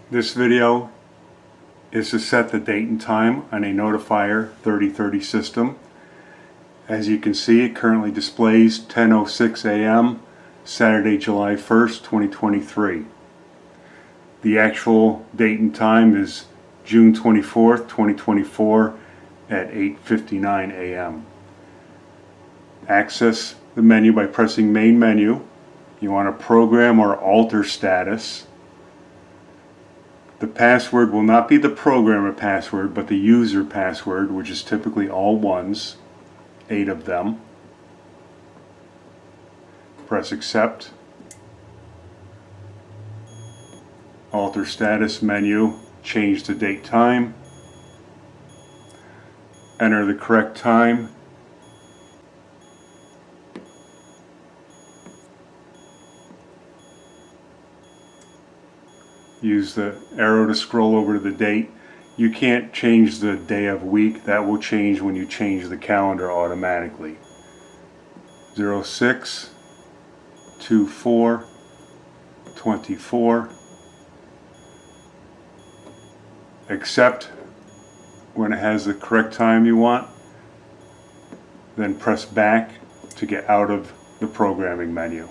This video is to set the date and time on a Notifier 3030 system. As you can see, it currently displays 10:06 a.m. Saturday, July 1st, 2023. The actual date and time is June 24th, 2024 at 8:59 a.m. Access the menu by pressing main menu. You want to program or alter status. The password will not be the programmer password, but the user password, which is typically all ones, 8 of them. Press accept. Alter status menu, change the date time. Enter the correct time. Use the arrow to scroll over to the date. You can't change the day of week. That will change when you change the calendar automatically. 06/24/24. Accept when it has the correct time you want. Then press back to get out of the programming menu.